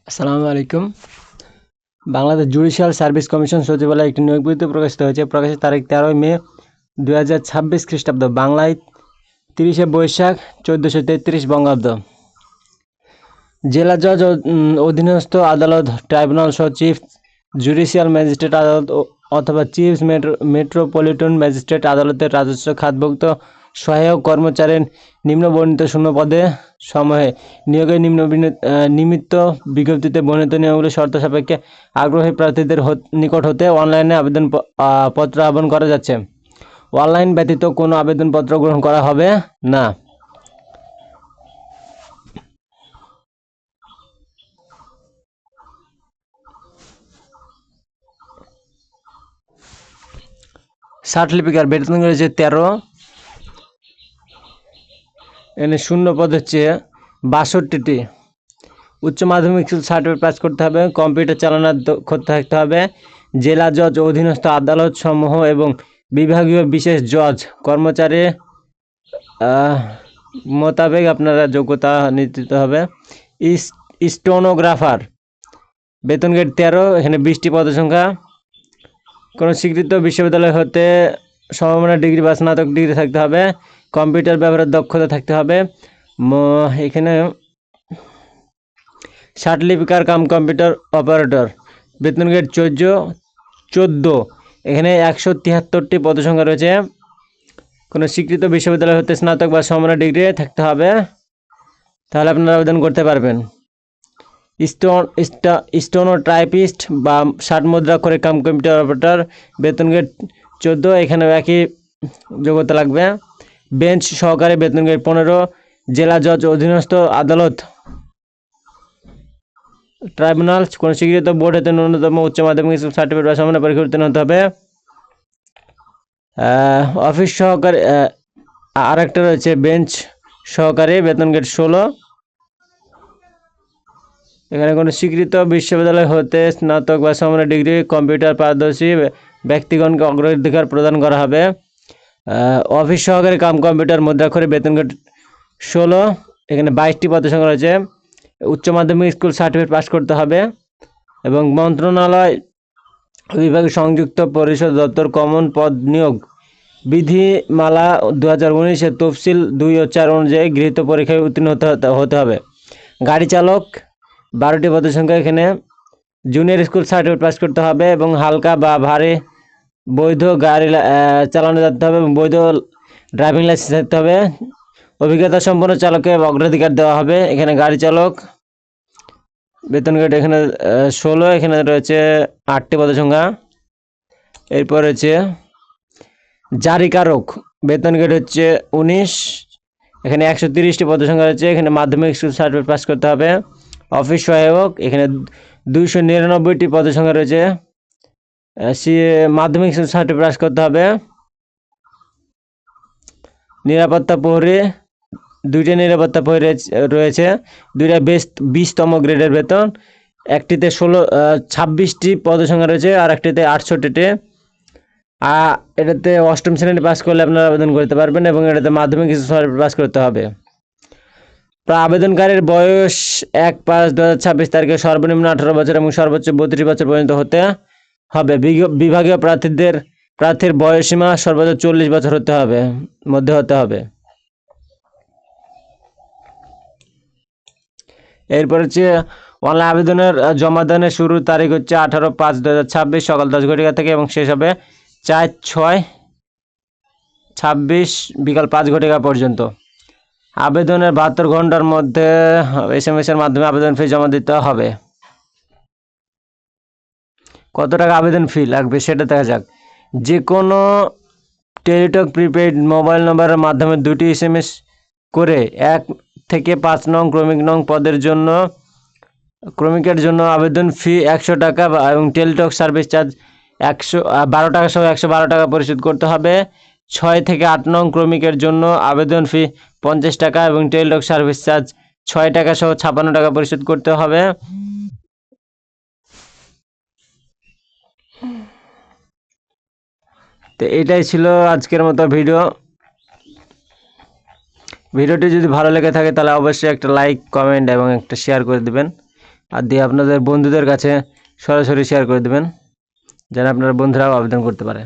আসসালামু আলাইকুম। Bangladesh judicial service commission সচিবালয়ে একটি নিয়োগ বিজ্ঞপ্তি প্রকাশিত হয়েছে। প্রকাশের তারিখ 13 মে 2026 খ্রিস্টাব্দ, বাংলায় 30 বৈশাখ 1433 বঙ্গাব্দ। জেলা জজ অধীনস্থ আদালত, ট্রাইব্যুনাল সহ চিফ জুডিশিয়াল ম্যাজিস্ট্রেট আদালত অথবা চিফ মেট্রোপলিটন ম্যাজিস্ট্রেট আদালতের রাজস্ব খাতভুক্ত সহায়ক কর্মচারীর নিম্নবর্ণিত শূন্য পদে সমূহে নিয়োগের নিমিত্ত বিজ্ঞপ্তিতে বর্ণিত নিয়মগুলি শর্ত সাপেক্ষে আগ্রহী প্রার্থীদের নিকট হতে অনলাইনে আবেদন পত্র আহ্বান করা যাচ্ছে। অনলাইন ব্যতীত কোনো আবেদনপত্র গ্রহণ করা হবে না। সার্টিফিকেট বেতন রয়েছে 13। এখানে শূন্য পদ হচ্ছে 62টি। উচ্চ মাধ্যমিক সার্টিফিকেট পাস করতে হবে, কম্পিউটার চালানোর দক্ষতা থাকতে হবে। জেলা জজ অধীনস্থ আদালত সমূহ এবং বিভাগীয় বিশেষ জজ কর্মচারী মোতাবেক আপনারা যোগ্যতা নিতে হবে। স্টেনোগ্রাফার বেতন গ্রেড 13, এখানে 20টি পদের সংখ্যা। কোনো স্বীকৃত বিশ্ববিদ্যালয় হতে সমমানের ডিগ্রি বা স্নাতক ডিগ্রি থাকতে হবে। কম্পিউটার ব্যবহারের দক্ষতা থাকতে হবে। এখানে সার্টিফিকেট কাম কম্পিউটার অপারেটর বেতন গ্রেড 14, এখানে 173টি পদ সংখ্যা রয়েছে। কোনো স্বীকৃত বিশ্ববিদ্যালয় হতে স্নাতক বা সমমানের ডিগ্রি থাকতে হবে, তাহলে আপনারা আবেদন করতে পারবেন। স্টেনোটাইপিস্ট বা 60 মুদ্রাক্ষরে কাম কম্পিউটার অপারেটর বেতন গ্রেড 14, এখানে একই যোগ্যতা লাগবে। বেঞ্চ সহকারী বেতন গ্রেড 15, জেলা জজ অধীনস্থ আদালত ট্রাইব্যুনাল কোন স্বীকৃত বোর্ড হতে ন্যূনতম উচ্চ মাধ্যমিক সার্টিফিকেট বা সমান পরীক্ষা উত্তীর্ণ হতে হবে। অফিস সহকারী আরেকটা রয়েছে বেঞ্চ সহকারী বেতন গ্রেড 16, এখানে কোনো স্বীকৃত বিশ্ববিদ্যালয় হতে স্নাতক বা সমমানের ডিগ্রি কম্পিউটার পারদর্শী ব্যক্তিগণকে অগ্রাধিকার প্রদান করা হবে। অফিস সহকারী কাম কম্পিউটার মুদ্রাক্ষরে বেতন গ্রেড 16, এখানে 22টি পদের সংখ্যা রয়েছে। উচ্চ মাধ্যমিক স্কুল সার্টিফিকেট পাস করতে হবে এবং মন্ত্রণালয় বিভাগ সংযুক্ত পরিষদ দপ্তর কমন পদ নিয়োগ বিধিমালা 2019-এর তফসিল 2 ও 4 অনুযায়ী গৃহীত পরীক্ষায় উত্তীর্ণ হতে হবে। গাড়ি চালক 12টি পদের সংখ্যা, এখানে জুনিয়র স্কুল সার্টিফিকেট পাস করতে হবে এবং হালকা বা ভারী বৈধ গাড়ি চালানো যেতে হবে এবং বৈধ ড্রাইভিং লাইসেন্স থাকতে হবে। অভিজ্ঞতা সম্পন্ন চালককে অগ্রাধিকার দেওয়া হবে। এখানে গাড়ি চালক বেতন গ্রেড এখানে 16, এখানে রয়েছে 8টি পদের সংখ্যা। এরপর হচ্ছে জারিকারক বেতন গ্রেড হচ্ছে 19, এখানে 130টি পদের সংখ্যা রয়েছে। এখানে মাধ্যমিক স্কুল সার্টিফিকেট পাস করতে হবে। অফিস সহায়ক, এখানে 299টি পদের সংখ্যা রয়েছে। মাধ্যমিক স্কুল সার্টিফিকেট পাস করতে হবে। নিরাপত্তা প্রহরী 2টি নিরাপত্তা প্রহরী রয়েছে, 2টা 20তম গ্রেডের বেতন। একটিতে 26টি পদের সংখ্যা রয়েছে আর একটিতে 68টি। এটাতে 8ম শ্রেণী পাস করলে আপনারা আবেদন করতে পারবেন এবং এটাতে মাধ্যমিক সার্টিফিকেট পাস করতে হবে। আবেদনকারীর বয়স 1/5/2026 তারিখে সর্বনিম্ন 18 বছর এবং সর্বোচ্চ 32 বছর পর্যন্ত হতে হবে। বিভাগীয় প্রার্থীর বয়সসীমা সর্বোচ্চ 40 বছর মধ্যে হতে হবে। এরপর হচ্ছে অনলাইন আবেদনের জমাদানের শুরুর তারিখ হচ্ছে 18/5/2026 সকাল 10 ঘটিকা থেকে এবং শেষ হবে 4/6/26 বিকাল 5 ঘটিকা পর্যন্ত। আবেদনের 72 ঘন্টার মধ্যে SMS এর মাধ্যমে আবেদন ফি জমা দিতে হবে। কত টাকা আবেদন ফি লাগবে সেটা দেখা যাক। যে কোনো টেলিটক প্রিপেইড মোবাইল নম্বরের মাধ্যমে 2টি SMS করে 1 থেকে 5 নং ক্রমিকের জন্য আবেদন ফি 100 টাকা এবং টেলিটক সার্ভিস চার্জ 112 টাকা সহ 112 টাকা পরিশোধ করতে হবে। 6 থেকে 8 নং ক্রমিকের জন্য আবেদন ফি 50 টাকা এবং টেলিটক সার্ভিস চার্জ 6 টাকা সহ 56 টাকা পরিশোধ করতে হবে। তো এটাই ছিল আজকের মতো ভিডিও। ভিডিওটি যদি ভালো লেগে থাকে তাহলে অবশ্যই একটা লাইক, কমেন্ট এবং একটা শেয়ার করে দিবেন। আর দিয়ে আপনাদের বন্ধুদের কাছে সরাসরি শেয়ার করে দিবেন, যেন আপনার বন্ধুরাও আবেদন করতে পারে।